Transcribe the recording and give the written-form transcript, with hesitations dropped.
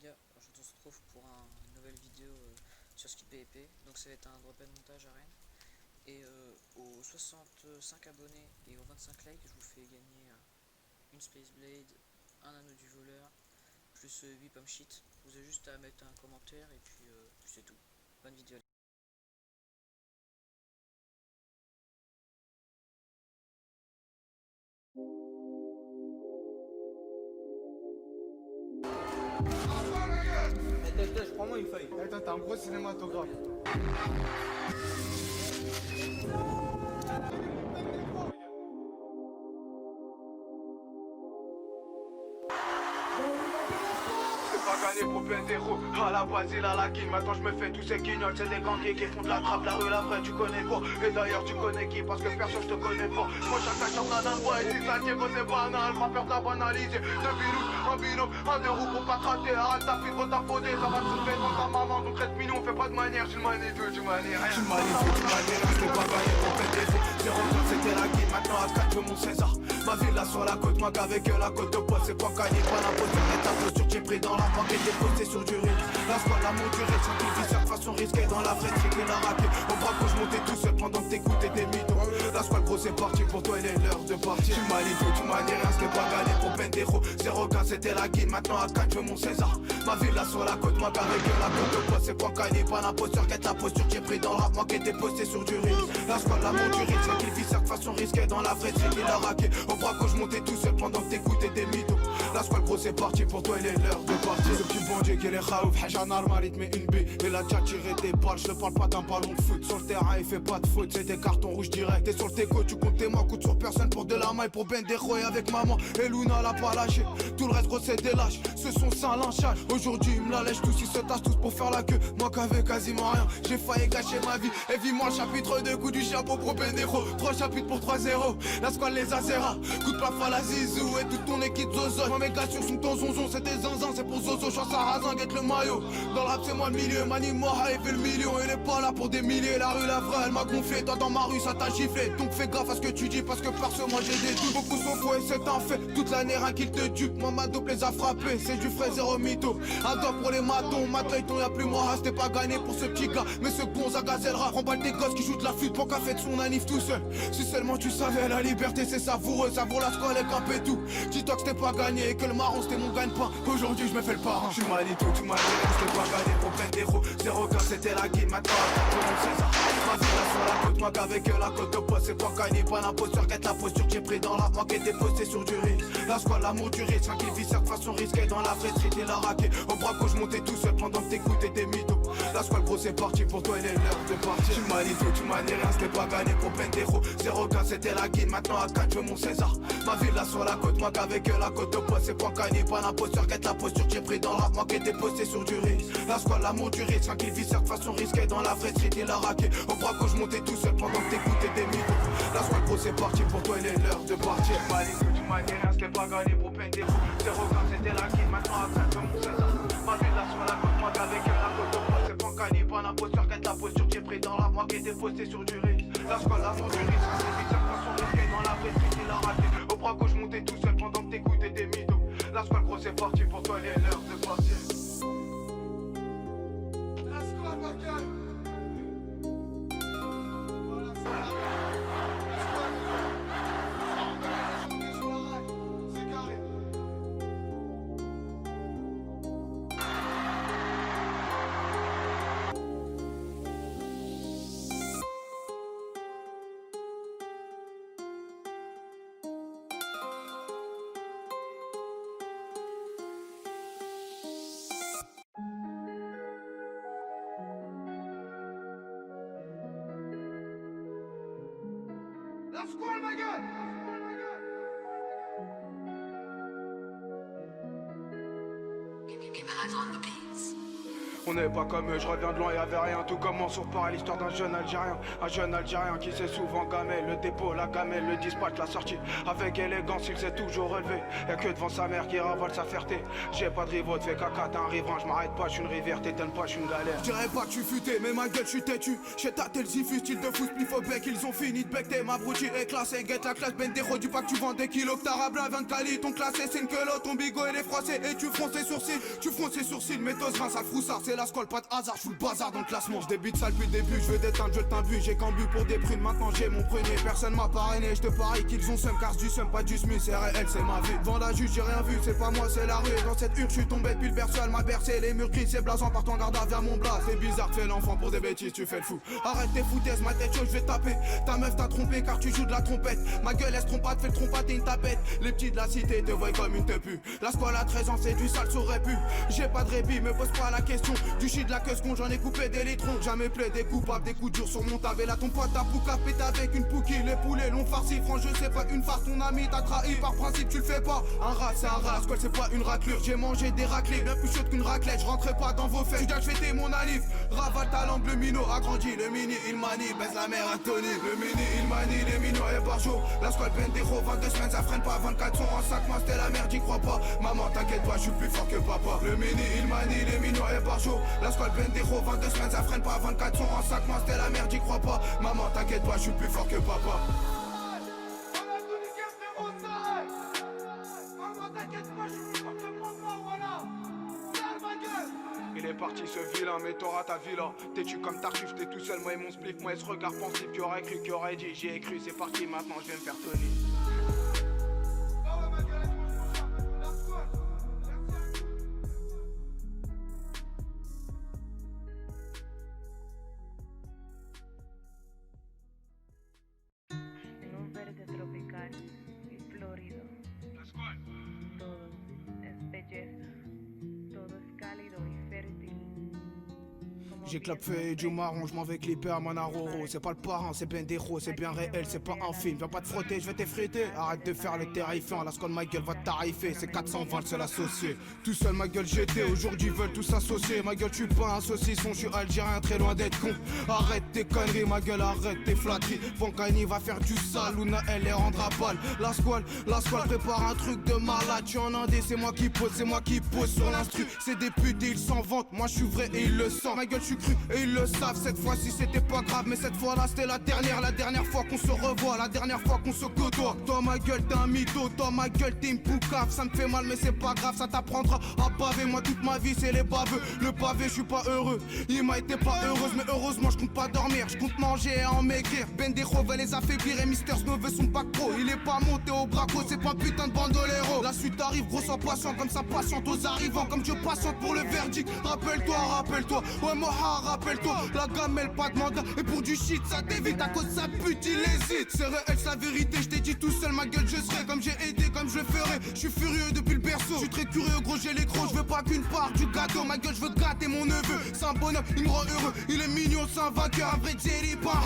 gars, alors je se retrouve pour une nouvelle vidéo sur Skip PvP. Donc ça va être un drop and montage arène. Et aux 65 abonnés et aux 25 likes, je vous fais gagner une Space Blade, un anneau du voleur, plus 8 pommes shit. Vous avez juste à mettre un commentaire et puis c'est tout. Bonne vidéo. Prends-moi une feuille. Attends, t'es un gros cinématographe. Gagné pour Bendero, à la base il a la guine. Maintenant je me fais tous ces guignols, c'est des ganguiers qui font de la trappe, la rue la vraie tu connais quoi. Et d'ailleurs tu connais qui, parce que personne je te connais pas. Moi chacun chante dans le bois et si ça Diego c'est banal. Pas peur de la banaliser, deux bilous, un binôme, un deux roues pour pas te rater. Arrête ta fille, ta faudée, ça va te soulever dans ta maman. Donc reste mignon, fais pas de manière, tu manies tout, tu manies rien. Tu manies tout, tu manies rien, je t'ai pas gagné pour Bendero. Zéro heures c'était la guine, maintenant à 4 je mon César. Ma ville là sur la côte, moi qu'avec la côte de poids, c'est pas gagné, pas la posture, mais ta posture, j'ai pris dans la banque et t'es posté sur du riz. La squad, l'amour du rythme, sans qu'il vise cette façon risquée dans la vraie trique et la raquée. Au bras que je montais tout seul pendant que t'écoutais des mythos. La squad, gros, c'est parti pour toi, il est l'heure de partir. Tu m'as dit tout, tu m'as dit rien, ce n'est pas gagné pour Bendero. 0K, c'était la guine, maintenant à 4, je veux mon César. Ma ville là sur la côte, moi qu'avec la côte de poids, c'est pas gagné, pas l'imposteur, qu'est ta posture, j'ai pris dans la moi qui était posté sur du riz. La squad, l'amour du rythme, sans qu'il vise cette façon risquée dans la vraie trique et la raquée. Au bras que je montais tout seul pendant que t'écoutais des mythos. La squad, gros, c'est parti pour toi, il est l'heure de partir. Ce petit bandit qui est les khaouf, haja normal, il te met une bille. Il a déjà tiré des balles, je te parle pas d'un ballon de foot. Sur le terrain, il fait pas de faute, c'est des cartons rouges direct. T'es sur le déco, tu comptes tes mois, coûte sur personne pour de la maille. Pour Bendero et avec maman, et Luna l'a pas lâché. Tout le reste, gros, c'est des lâches, ce sont sans lynchage. Aujourd'hui, ils me la lèchent tous, ils se tassent tous pour faire la queue. Moi qu'avec quasiment rien, j'ai failli gâcher ma vie. Et vis-moi le chapitre 2, coup du chapeau pour Bendero. 3 chapitres pour 3-0, la squad les azera. Coup de paf à la zizou et toute ton équipe zozo. Moi mes gars sur son ton zonzon, c'est des zinzins, c'est pour Zozo. Chance à Razin, guette le maillot. Dans le rap c'est moi le milieu, Mani Moha il fait le million. Il est pas là pour des milliers, la rue la vraie elle m'a gonflé. Toi dans ma rue ça t'a giflé. Donc fais gaffe à ce que tu dis parce que perso moi j'ai des doutes. Beaucoup sont faux et c'est un fait, toute l'année rien qu'il te dupe. Moi ma dope les a frappés, c'est du frais zéro mytho. Un doigt pour les matons, Matlayton y'a plus moi. C'était pas gagné pour ce petit gars, mais ce bon à gazellera. Remballe des gosses qui jouent de la flûte pour qu'a fait de son anif tout seul. Si seulement tu savais la liberté c'est savoureux, ça vaut la squale et cap et tout. Dis-toi que c'était pas gagné et que le marron c'était mon gagne-pain. Aujourd'hui je me fais le parrain. Tu m'as dit tout, tu m'as dit rien, c'était pas gagné pour Bendero. 0K c'était la guine, maintenant tout le monde sait ça. Ma vie là sur la côte, moi qu'avec la côte de poids, c'est pas gagné, pas l'imposteur, qu'être la posture, j'ai pris dans la moi qui était posté sur du riz. La squad, l'amour du risque, qui vit cette façon risquée dans la vraie street et la raquée. Au bras que je montais tout seul pendant que t'écoutais des mythos. La squad, gros c'est parti pour toi, il est l'heure de partir. Tu m'as dit tout, tu m'as dit rien, c'était pas gagné pour Bendero. 0K c'était la guine, maintenant à 4 je veux mon César. Ma ville là sur la côte, moi qu'avec la côte de poids, c'est pas gagné, pas l'imposteur, qu'être la posture, j'ai pris dans la moi qui était posté sur du riz. La squad, l'amour du risque, qui vit cette façon risquée dans la vraie street et la raquée. Au bras que je montais tout seul pendant que t'écoutais des mythos. La squad, gros c'est parti pour toi, il est l'heure de partir. Tu m'as dit tout, tu m'as dit rien, c'était pas gagné pour Bendero. 0K c'était la guine, maintenant à 4 je veux mon César. Ma ville là sur la côte, moi qu'avec la côte de poids, c'est pas gagné, pas l'imposteur, qu'être la posture, j'ai pris dans la moi qui était posté sur du riz. La squad, l'amour du risque, qui vit cette façon risquée dans la vraie street et la raquée. Au bras que je montais tout seul pendant que t'écoutais des mythos. La squad, gros c'est parti pour toi, il est l'heure de partir. La squad, ma gueule. Voilà, c'est la squad. Sur la rail, c'est carré. La squad, ma gueule. Keep your hands on the beats. On n'est pas comme eux, je reviens de loin, y'avait rien. Tout commence sur Paris, l'histoire d'un jeune Algérien. Un jeune Algérien qui s'est souvent gamé. Le dépôt, la gamelle, le dispatch, la sortie. Avec élégance, il s'est toujours relevé. Y'a que devant sa mère qui ravale sa fierté. J'ai pas de rivaux, te fais caca, t'es un riverain. J'm'arrête pas, j'suis une rivière, t'étonnes pas, j'suis une galère. J'dirais pas que j'suis futé, mais ma gueule j'suis têtu. J'ai tâté le zifu, style de fou, spliff au bec. Ils ont fini de becter, ma broutille est classée. Guette la classe, Bendero, du pas que tu vends des kilos. Que t'as la 20 cali, ton classé, c'est une queue. Ton bigot il est froissé et tu fronces tes sourcils. Mais t'oses rien, ça froussard, c'est la scolle, pas de hasard. J'fous le bazar dans le classement. J'débite ça depuis le début, j'veux déteindre, je t'imbu. J'ai qu'un but pour des prunes, maintenant j'ai mon premier. Personne m'a parrainé, j'te parie qu'ils ont seum, car du seum, pas du smus. C'est réel, c'est ma vie. Devant la juge, j'ai rien vu, c'est pas moi, c'est la rue. Dans cette hurle, j'suis tombé depuis le berceau, elle m'a bercé. Les murs gris, c'est blasant, partant garde à vers mon blas. C'est bizarre, fais l'enfant pour des bêtises, tu fais le fou. Arrête tes foutaises, ma tête chaude, j'vais taper. Ta meuf t'a trompé car tu joues de la trompette. Ma gueule, elle se trompe pas, fais le trompette et une tapette. Les petits de la cité te voient comme une tepu. La squale à 13 ans, c'est du sale, saurait pu. J'ai pas de répit, me pose pas la question. Du shit de la queue con, j'en ai coupé des litrons. Jamais plaidé coupable, des coups durs sur mon tab. Et là ton pote t'a pouca pété avec une pouquille. Les poulets l'ont farci, franchement je sais pas une farce. Ton ami t'a trahi, par principe tu le fais pas. Un rat c'est un rat, la squale c'est pas une raclure. J'ai mangé des raclés, bien plus chaude qu'une raclette. Je rentrais pas dans vos fêtes, tu dois fêter mon alif. Ravale ta langue, le minot agrandi. Le mini il manie, baisse la mère à Tony. Le mini il manie, les minots et barjo. La squale Bendero, 22 semaines ça freine pas. 24 sons en sac, moi c'était la merde, j'y crois pas. Maman t'inquiète pas, je suis plus fort que papa. Le mini il manie, les minots et barjo. La squale Bendero, 22 semaines ça freine pas. 24 sons en sac, moi c'était la merde, j'y crois pas. Maman t'inquiète pas, je suis plus fort que papa. Il est parti ce vilain, mais t'auras ta villa. T'es-tu comme Tartuffe, t'es tout seul, moi et mon spliff. Moi et ce regard pensif, qui aurait cru, qui aurait dit. J'y ai cru, c'est parti, maintenant je vais me faire Tony. En un verde tropical y florido, todo es belleza, todo es cálido y fértil. J'ai clapé du marron, je m'en vais clipper à Manaroro. C'est pas le parrain, c'est Bendero, c'est bien réel, c'est pas un film. Viens pas te frotter, je vais t'effriter. Arrête de faire le terrifiant, la squad ma gueule va te tarifer. C'est 420 le seul associé. Tout seul ma gueule j'étais, aujourd'hui veulent tous s'associer. Ma gueule je suis pas un saucisson, je suis algérien très loin d'être con. Arrête tes conneries, ma gueule arrête tes flatteries. Pankani va faire du sale, Luna elle les rendra balle. La squad prépare un truc de malade. Tu en indé, c'est moi qui pose sur l'instru. C'est des putes et ils s'en vantent, moi je suis vrai et ils le sentent. Ma gueule je suis cru et ils le savent. Cette fois-ci c'était pas grave, mais cette fois-là c'était la dernière fois qu'on se revoit, la dernière fois qu'on se côtoie. Toi ma gueule t'es un mytho, toi ma gueule t'es une poucave. Ça me fait mal mais c'est pas grave, ça t'apprendra à baver. Moi toute ma vie c'est les baveux, le pavé je suis pas heureux. Il m'a été pas heureuse mais heureusement je compte pas dormir, je compte manger et en maigrir. Bendero va les affaiblir et Mister Snow veut son bac pro. Il est pas monté au braco, c'est pas un putain de bandolero. La suite arrive gros sans patient, comme ça patiente aux arrivants. Comme Dieu patiente pour le verdict. Rappelle-toi, ouais Moha rappelle-toi. La gamelle pas de mandat et pour du shit ça t'évite. À cause de sa pute il hésite. C'est réel sa vérité, je t'ai dit tout seul ma gueule je serai. Comme j'ai aidé, comme je ferai. Je suis furieux depuis le berceau, je suis très curieux gros j'ai les crocs. Je veux pas qu'une part du gâteau, ma gueule je veux gâter mon neveu. C'est un bonhomme, il me rend heureux. Il est mignon, c'est un vainqueur, un vrai Jerry, pas